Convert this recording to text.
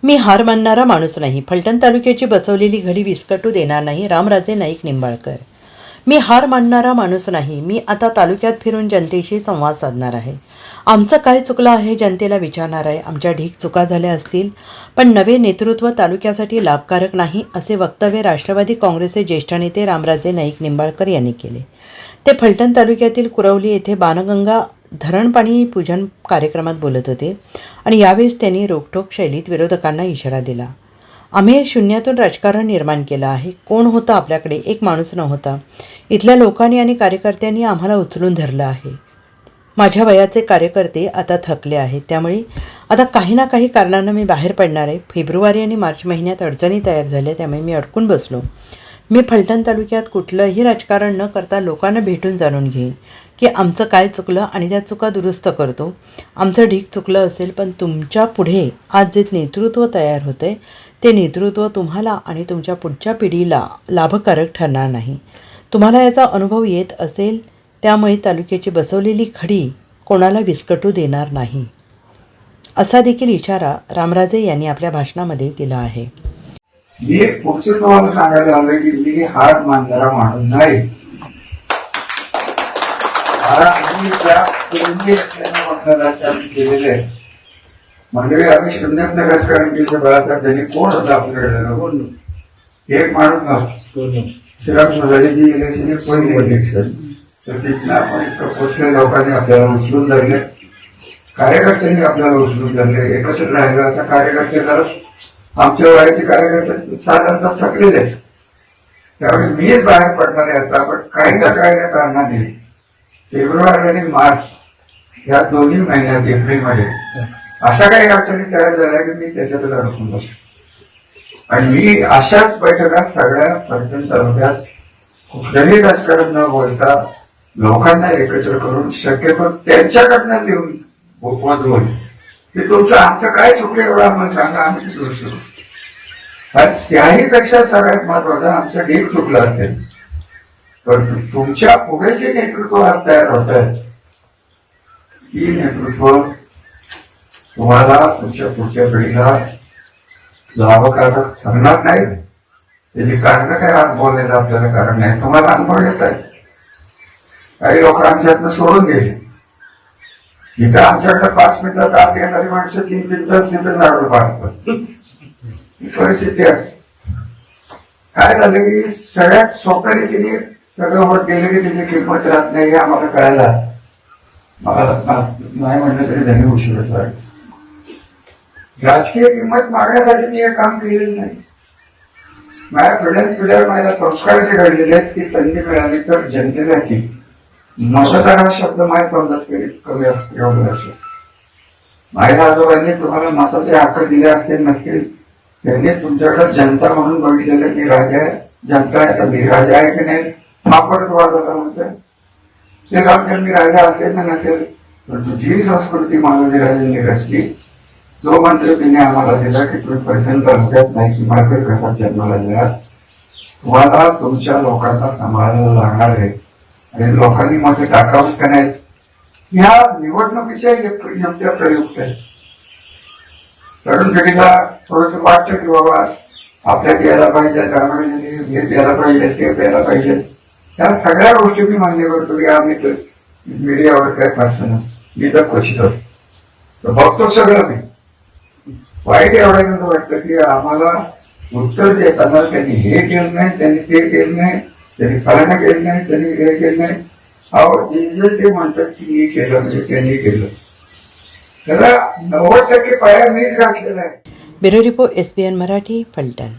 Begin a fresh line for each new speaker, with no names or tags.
मी हार मानणारा माणूस नाही. फलटण तालुक्याची बसवलेली घडी विस्कटू देणार नाही. रामराजे नाईक निंबाळकर. मी हार मानणारा माणूस नाही. मी आता तालुक्यात फिरून जनतेशी संवाद साधणार आहे. आमचं काय चुकलं आहे जनतेला विचारणार आहे. आमच्या ढीक चुका झाल्या असतील, पण नवे नेतृत्व तालुक्यासाठी लाभकारक नाही असे वक्तव्य राष्ट्रवादी काँग्रेसचे ज्येष्ठ नेते रामराजे नाईक निंबाळकर यांनी केले. ते फलटण तालुक्यातील कुरवली येथे बाणगंगा धरण पाणी पूजन कार्यक्रमात बोलत होते आणि यावेळेस त्यांनी रोखठोक शैलीत विरोधकांना इशारा दिला. आम्ही शून्यातून राजकारण निर्माण केलं आहे. कोण होतं आपल्याकडे? एक माणूस नव्हता. इथल्या लोकांनी आणि कार्यकर्त्यांनी आम्हाला उचलून धरलं आहे. माझ्या वयाचे कार्यकर्ते आता थकले आहेत, त्यामुळे आता काही ना काही कारणानं मी बाहेर पडणार आहे. फेब्रुवारी आणि मार्च महिन्यात अडचणी तयार झाल्या, त्यामुळे मी अडकून बसलो. मी फलटण तालुक्यात कुठलंही राजकारण न करता लोकांना भेटून जाणून घेईन की आमचं काय चुकलं आणि त्या चुका दुरुस्त करतो. आमचं ढीक चुकलं असेल, पण तुमच्या पुढे आज जे नेतृत्व तयार होतं आहे ते नेतृत्व तुम्हाला आणि तुमच्या पुढच्या पिढीला लाभकारक ठरणार नाही. तुम्हाला याचा अनुभव येत असेल, त्यामुळे तालुक्याची बसवलेली खडी कोणाला विस्कटू देणार नाही, असा देखील इशारा रामराजे यांनी आपल्या भाषणामध्ये दिला आहे.
मी पुढचं तुम्हाला सांगायला आलं की मी हार मानणारा माणूस नाही. आम्ही त्या राजकारण केलेले आहे. म्हणजे आम्ही शून्यात राजकारण केलं. बळाचा त्यांनी कोण होता आपल्याकडे? एक माणूस नव्हता. श्रीराम सोजारीची इलेक्शन पहिली इलेक्शन, तर तिथनं आपण इतकं पोचले. लोकांनी आपल्याला उचलून धरले, कार्यकर्त्यांनी आपल्याला उचलून धरले. एकत्र राहिलं. आता कार्यकर्त्याला आमच्या वयाचे कार्यकर्ते साधारणतः थकलेले आहेत, त्यामुळे मीच बाहेर पडणार आहे आता. पण काही ना काही कारणाने फेब्रुवारी आणि मार्च या दोन्ही महिन्यात, एप्रिलमध्ये अशा काही अडचणी तयार झाल्या की मी त्याच्यातच अडकून बसलो. आणि मी अशाच बैठका सगळ्या फलटण तालुक्यात कुठलंही राजकारण न बोलता लोकांना एकत्र करून शक्यतो त्यांच्याकडनं लिहून वाजवून की तुमचं आमचं काय चुकलं एवढं आम्हाला सांगा, आम्ही दुरुस्त करू. त्याही पेक्षा सगळ्यात महत्वाचं आमचं ढीक चुकलं असेल, तर तुमच्या पुढे जे नेतृत्व आज तयार होत आहे ती नेतृत्व तुम्हाला तुमच्या पुढच्या पिढीला लाभकारक ठरणार नाही. त्याची कारण काय आज बोलण्याचं आपल्याला कारण नाही. तुम्हाला अनुभव येत आहे. काही लोक आमच्यातनं सोडून गेले. इथं आमच्याकडे 5 मिनिटात आत येणारी माणसं 3-3 तास तिथं झाडू पाहतात. ही परिस्थिती आहे. काय झालं की सगळ्यात सोप्या रीतीने सगळं होत गेलं की त्याची किंमत राहत नाही हे आम्हाला कळायला. मला नाही म्हणलं तरी त्यांनी उशीरच आहे. राजकीय किंमत मागण्यासाठी मी हे काम केलेलं नाही. माझ्या पिढ्यान माझ्या संस्काराचे घडलेले आहेत. ती संधी मिळाली तर जनतेला की मतदार हा शब्द माझ्या तोंडात कमी असतो एवढं असेल. माझ्या आजोबांनी तुम्हाला मताचे हक्क दिले असतील नसतील, त्यांनी तुमच्याकडे जनता म्हणून बघितलेलं की राजा जनता आहे, तर मी राजा आहे की नाही हा परत वाद होता. म्हणतो ते रामचंद्र मी राजा असेल ना नसेल, पण जी संस्कृती महाराज राजांनी रचली, जो मंत्र तिने आम्हाला दिला की तुम्ही फलटण तालुक्यात नाही की मार्केट घरात जन्माला दिला, तुम्हाला तुमच्या लोकांना सांभाळायला लागणार आहे. आणि लोकांनी मध्ये टाकावंच का नाही ह्या निवडणुकीच्या योग्य प्रयुक्त आहे. तरुण पिढीला थोडस वाटतं की बाबा आपल्यात यायला पाहिजे, त्यामुळे हे यायला पाहिजे, ते प्यायला पाहिजे. त्या सगळ्या गोष्टी मी मान्य करतो की आम्ही तर मीडियावर काय फारसं नसतो. मी तर क्वचित असतो, बघतो सगळं. मी वाईट एवढं वाटतं की आम्हाला उत्तर देताना त्यांनी हे केलं नाही, त्यांनी ते केलं नाही, त्यांनी फलाना केलं नाही, त्यांनी हे केलं नाही. अहो जे ते म्हणतात की मी केलं म्हणजे त्यांनी केलं, त्याला 90% पाया मीच घातलेला आहे.
Bureau report SBN Marathi, Phaltan.